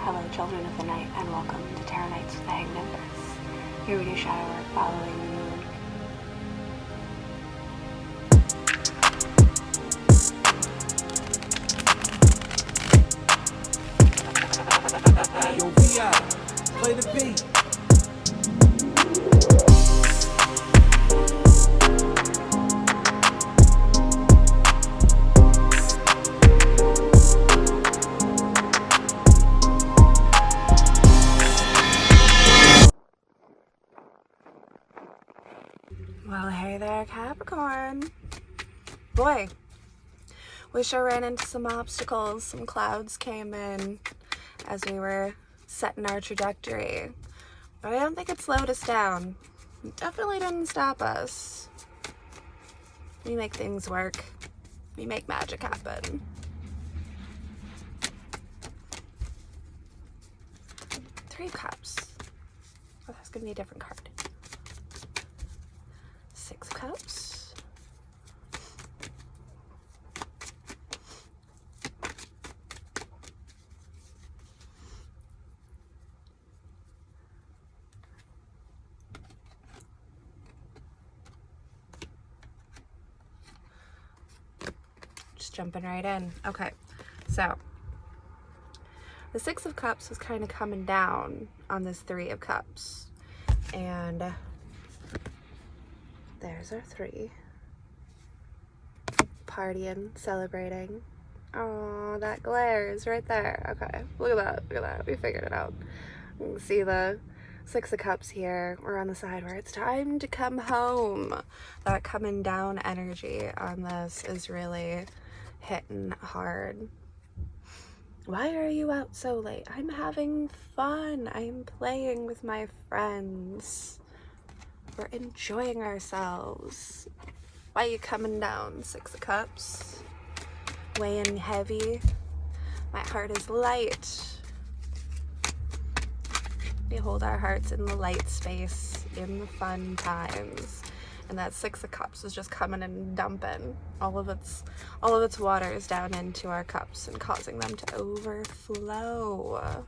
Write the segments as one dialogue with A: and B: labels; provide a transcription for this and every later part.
A: Hello, children of the night, and welcome to Tarot Nights with the Hanged Empress. Here we do shadow work following the moon.
B: Yo, VI, play the beat.
A: Well, hey there, Capricorn. Boy, we sure ran into some obstacles. Some clouds came in as we were setting our trajectory. But I don't think it slowed us down. It definitely didn't stop us. We make things work. We make magic happen. Three Cups. Oh, that's gonna be a different card. 6 Cups. Just jumping right in. Okay, so the 6 of Cups was kind of coming down on this 3 of Cups, and there's our 3. Partying, celebrating. Oh, that glares right there. Okay, look at that, look at that. We figured it out. You can see the 6 of Cups here. We're on the side where it's time to come home. That coming down energy on this is really hitting hard. Why are you out so late? I'm having fun. I'm playing with my friends. We're enjoying ourselves. Why are you coming down, 6 of Cups? Weighing heavy. My heart is light. We hold our hearts in the light space, in the fun times. And that 6 of Cups is just coming and dumping all of its waters down into our cups and causing them to overflow.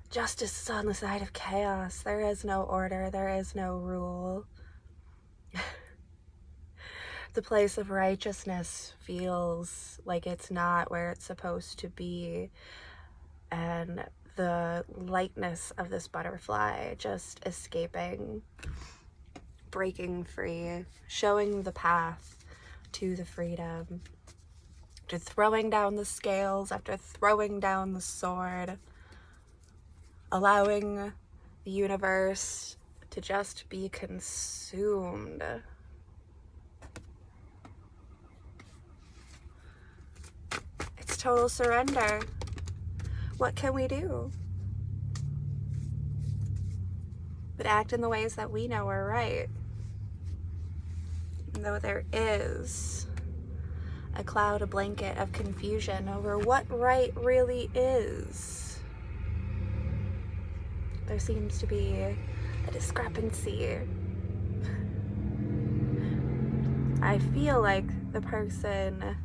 A: Justice is on the side of chaos. There is no order. There is no rule. The place of righteousness feels like it's not where it's supposed to be. And the lightness of this butterfly just escaping, breaking free, showing the path to the freedom. After throwing down the scales, after throwing down the sword, allowing the universe to just be consumed. It's total surrender. What can we do but act in the ways that we know are right? And though there is a cloud, a blanket of confusion over what right really is, there seems to be a discrepancy. I feel like the person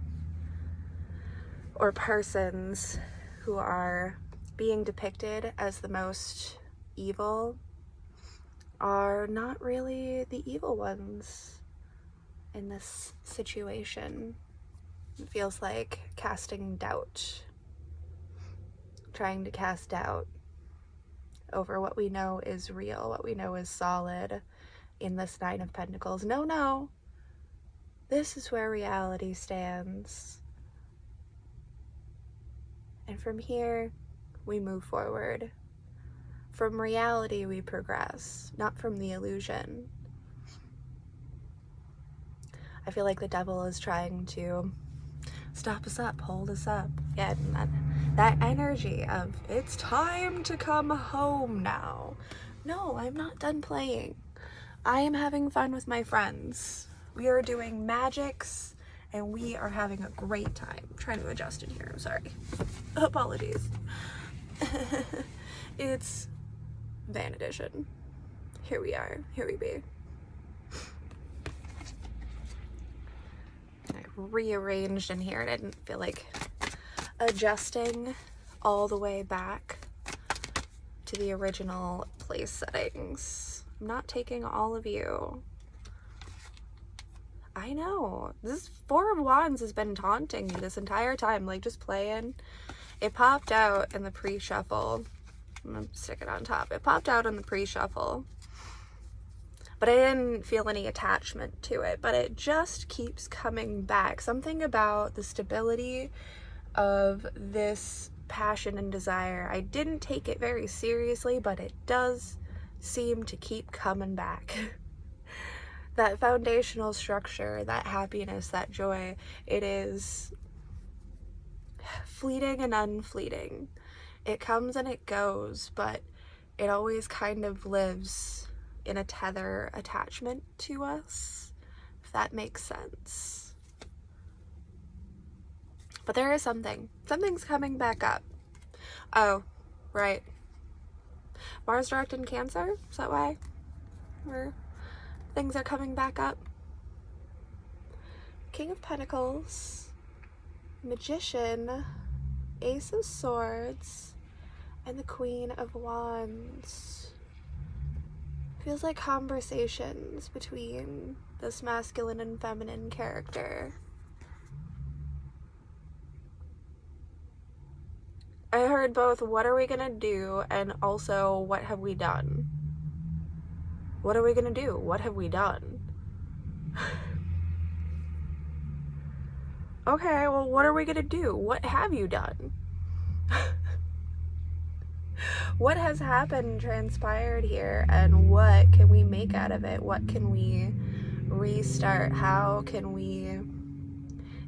A: or persons who are being depicted as the most evil are not really the evil ones in this situation. It feels like casting doubt, trying to cast doubt over what we know is real, what we know is solid in this 9 of Pentacles. No, this is where reality stands. And from here, we move forward. From reality, we progress, not from the illusion. I feel like the devil is trying to stop us up, hold us up. Yeah, that energy of, it's time to come home now. No, I'm not done playing. I am having fun with my friends. We are doing magics, and we are having a great time. I'm trying to adjust in here, I'm sorry. Apologies. It's Van Edition. Here we are, here we be. rearranged in here and I didn't feel like adjusting all the way back to the original place settings. I'm not taking all of you. I know. This Four of Wands has been taunting me this entire time, like just playing. It popped out in the pre-shuffle. I'm gonna stick it on top. It popped out in the pre-shuffle, but I didn't feel any attachment to it, but it just keeps coming back. Something about the stability of this passion and desire. I didn't take it very seriously, but it does seem to keep coming back. That foundational structure, that happiness, that joy, it is fleeting and unfleeting. It comes and it goes, but it always kind of lives in a tether attachment to us, if that makes sense. But there is something's coming back up. Oh, right. Mars direct in Cancer, is that why? Or things are coming back up? King of Pentacles, Magician, Ace of Swords, and the Queen of Wands. Feels like conversations between this masculine and feminine character. I heard both, what are we gonna do, and also, what have we done? What are we gonna do? What have we done? Okay, well, what are we gonna do? What have you done? What has happened, transpired here, and what can we make out of it? What can we restart? How can we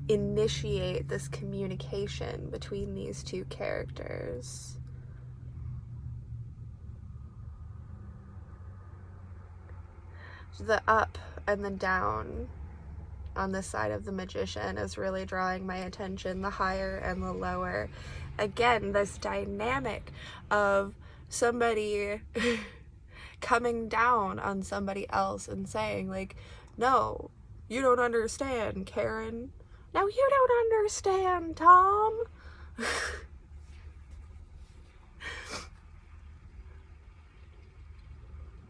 A: initiate this communication between these two characters? The up and the down on this side of the Magician is really drawing my attention, the higher and the lower. Again, this dynamic of somebody coming down on somebody else and saying, like, no, you don't understand, Karen. No, you don't understand, Tom.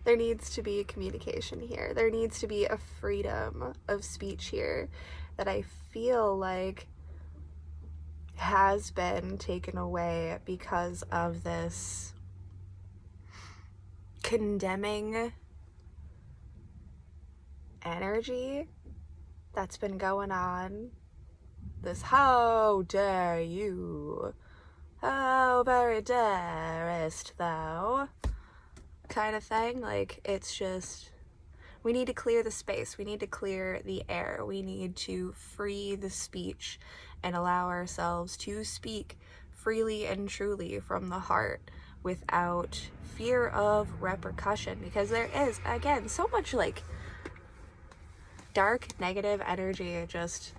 A: There needs to be communication here. There needs to be a freedom of speech here that I feel like has been taken away because of this condemning energy that's been going on. This how dare you, how very darest thou kind of thing. Like, it's just, we need to clear the space, we need to clear the air, we need to free the speech and allow ourselves to speak freely and truly from the heart without fear of repercussion, because there is, again, so much like dark negative energy just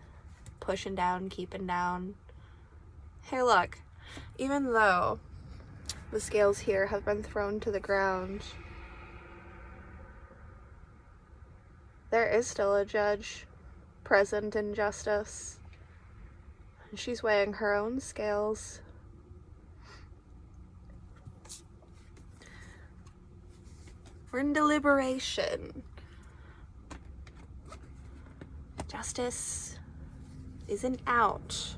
A: pushing down, keeping down. Hey, look, even though the scales here have been thrown to the ground, there is still a judge present in justice. She's weighing her own scales. We're in deliberation. Justice isn't out.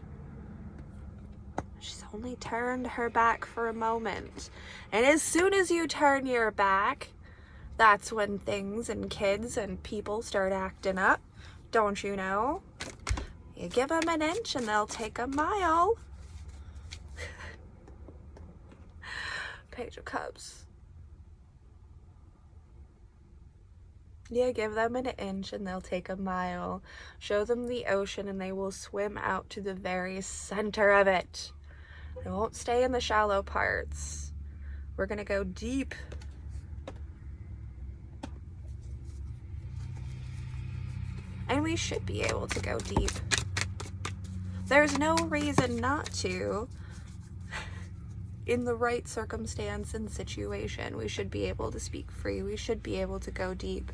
A: She's only turned her back for a moment. And as soon as you turn your back, that's when things and kids and people start acting up. Don't you know? You give them an inch and they'll take a mile. Page of Cups. You give them an inch and they'll take a mile. Show them the ocean and they will swim out to the very center of it. They won't stay in the shallow parts. We're gonna go deep. And we should be able to go deep. There's no reason not to. In the right circumstance and situation, we should be able to speak free. We should be able to go deep.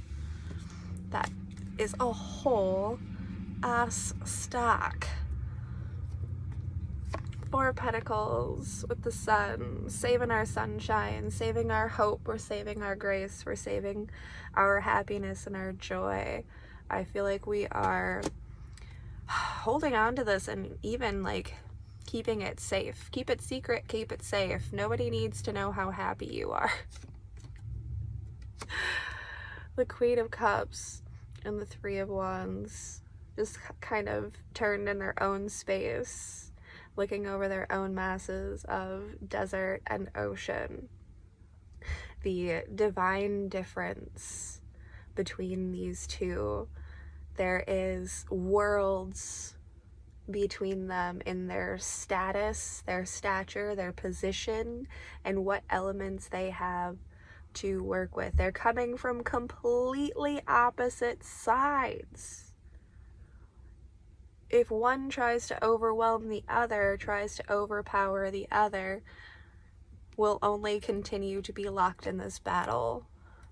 A: That is a whole us stack. 4 Pentacles with the Sun, saving our sunshine, saving our hope, we're saving our grace, we're saving our happiness and our joy. I feel like we are holding on to this and even like keeping it safe. Keep it secret, keep it safe. Nobody needs to know how happy you are. The Queen of Cups and the Three of Wands just kind of turned in their own space, looking over their own masses of desert and ocean. The divine difference between these two, there is worlds between them in their status, their stature, their position, and what elements they have to work with. They're coming from completely opposite sides. If one tries to overwhelm the other, tries to overpower the other, we'll only continue to be locked in this battle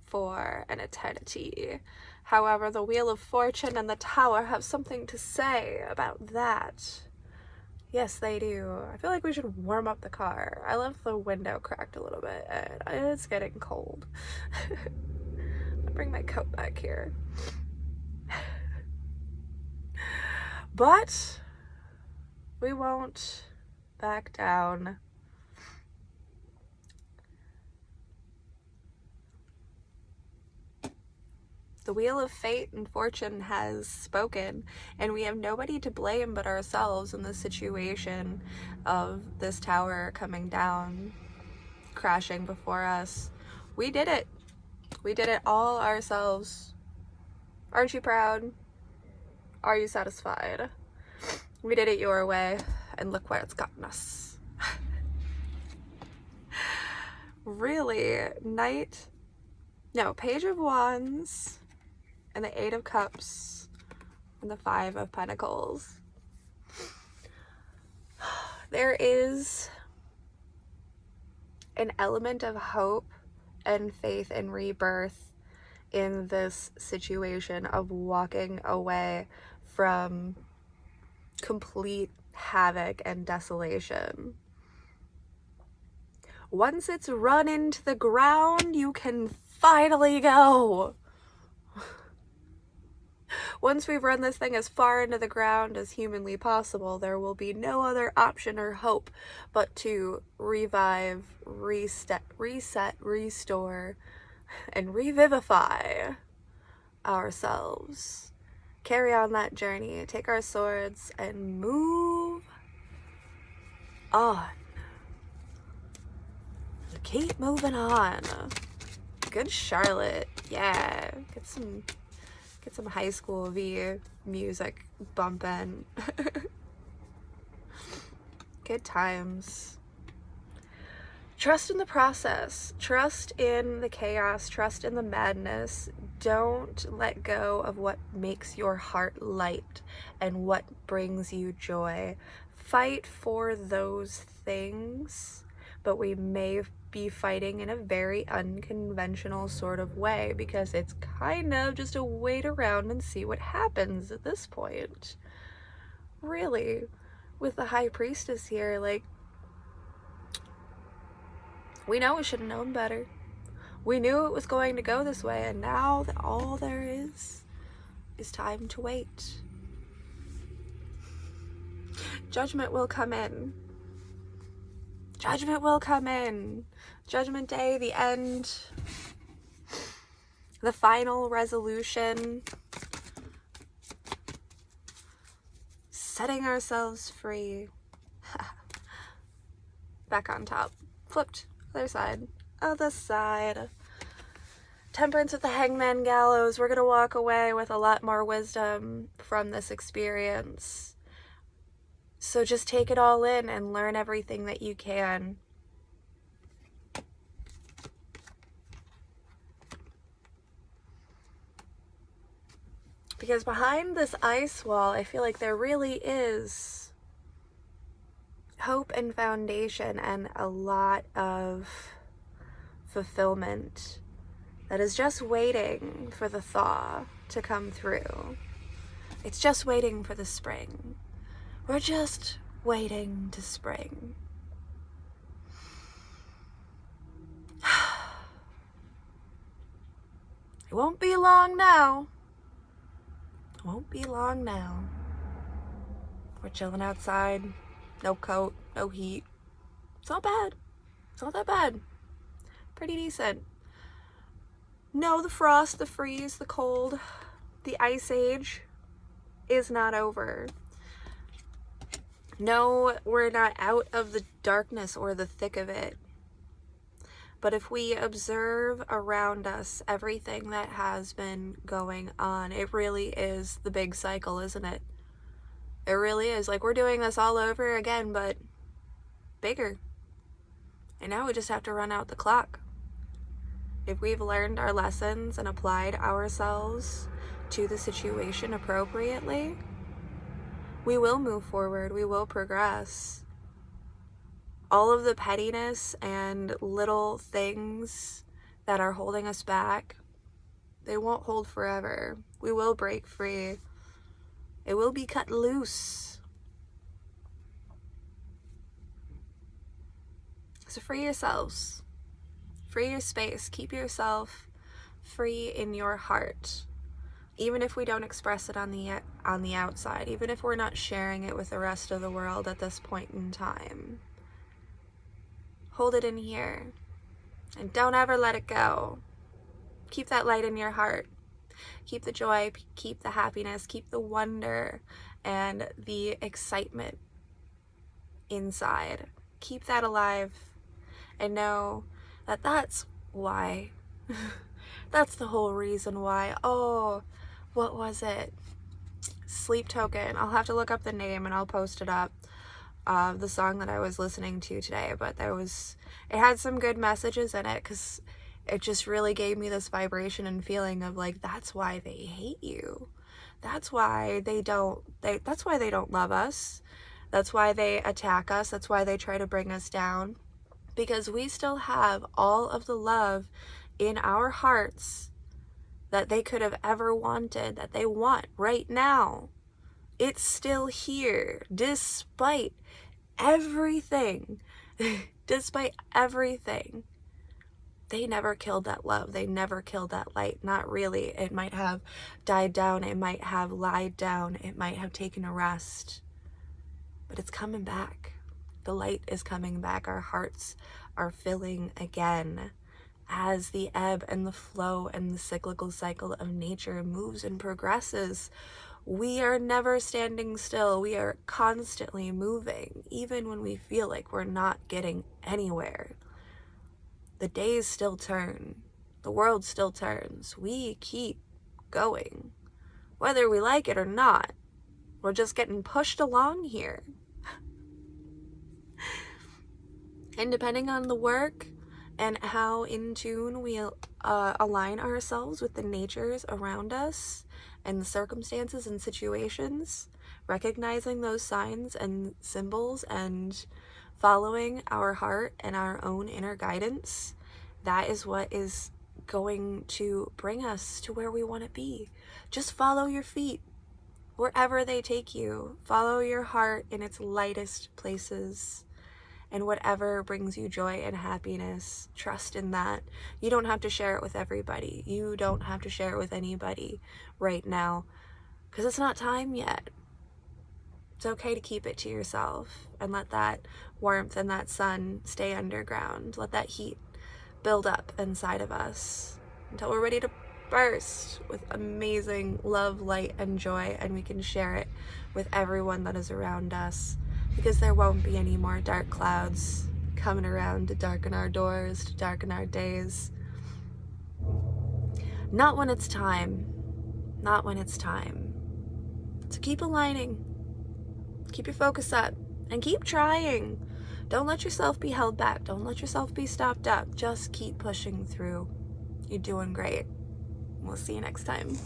A: for an eternity. However, the Wheel of Fortune and the Tower have something to say about that. Yes, they do. I feel like we should warm up the car. I left the window cracked a little bit and it's getting cold. I'll bring my coat back here. But we won't back down. The Wheel of Fate and Fortune has spoken, and we have nobody to blame but ourselves in the situation of this tower coming down, crashing before us. We did it. We did it all ourselves. Aren't you proud? Are you satisfied? We did it your way, and look where it's gotten us. Really, Page of Wands, and the 8 of Cups, and the 5 of Pentacles. There is an element of hope and faith and rebirth in this situation of walking away from complete havoc and desolation. Once it's run into the ground, you can finally go. Once we've run this thing as far into the ground as humanly possible, there will be no other option or hope but to revive, reset, restore, and revivify ourselves. Carry on that journey, take our swords, and move on. Keep moving on. Good Charlotte. Yeah, get some High School V music bumping. Good times. Trust in the process. Trust in the chaos. Trust in the madness. Don't let go of what makes your heart light and what brings you joy. Fight for those things, but we may be fighting in a very unconventional sort of way because it's kind of just a wait around and see what happens at this point. Really, with the High Priestess here, like, we know we should have known better. We knew it was going to go this way, and now that all there is time to wait. Judgment will come in. Judgment will come in. Judgment Day, the end, the final resolution, setting ourselves free. Back on top. Flipped. Other side. Other side. Temperance with the Hangman Gallows. We're going to walk away with a lot more wisdom from this experience. So just take it all in and learn everything that you can. Because behind this ice wall, I feel like there really is hope and foundation and a lot of fulfillment that is just waiting for the thaw to come through. It's just waiting for the spring. We're just waiting to spring. It won't be long now. It won't be long now. We're chilling outside. No coat, no heat. It's not bad. It's not that bad. Pretty decent. No, the frost, the freeze, the cold, the ice age is not over. No, we're not out of the darkness or the thick of it. But if we observe around us everything that has been going on, it really is the big cycle, isn't it? It really is. Like, we're doing this all over again, but bigger. And now we just have to run out the clock. If we've learned our lessons and applied ourselves to the situation appropriately, we will move forward. We will progress. All of the pettiness and little things that are holding us back, they won't hold forever. We will break free. It will be cut loose. So free yourselves. Free your space. Keep yourself free in your heart. Even if we don't express it on the outside, even if we're not sharing it with the rest of the world at this point in time. Hold it in here. And don't ever let it go. Keep that light in your heart. Keep the joy, keep the happiness, keep the wonder and the excitement inside. Keep that alive and know that that's why. That's the whole reason why. Oh, what was it? Sleep Token. I'll have to look up the name and I'll post it up. The song that I was listening to today, but it had some good messages in it because it just really gave me this vibration and feeling of like, that's why they hate you. That's why they don't love us. That's why they attack us. That's why they try to bring us down. Because we still have all of the love in our hearts that they could have ever wanted, that they want right now. It's still here, despite everything. Despite everything. They never killed that love. They never killed that light. Not really. It might have died down. It might have lied down. It might have taken a rest. But it's coming back. The light is coming back. Our hearts are filling again as the ebb and the flow and the cyclical cycle of nature moves and progresses. We are never standing still. We are constantly moving, even when we feel like we're not getting anywhere. The days still turn. The world still turns. We keep going. Whether we like it or not, we're just getting pushed along here. And depending on the work and how in tune we align ourselves with the natures around us and the circumstances and situations, recognizing those signs and symbols and following our heart and our own inner guidance, that is what is going to bring us to where we want to be. Just follow your feet wherever they take you. Follow your heart in its lightest places. And whatever brings you joy and happiness, trust in that. You don't have to share it with everybody. You don't have to share it with anybody right now because it's not time yet. It's okay to keep it to yourself and let that warmth and that sun stay underground. Let that heat build up inside of us until we're ready to burst with amazing love, light, and joy, and we can share it with everyone that is around us. Because there won't be any more dark clouds coming around to darken our doors, to darken our days. Not when it's time. Not when it's time. So keep aligning. Keep your focus up. And keep trying. Don't let yourself be held back. Don't let yourself be stopped up. Just keep pushing through. You're doing great. We'll see you next time.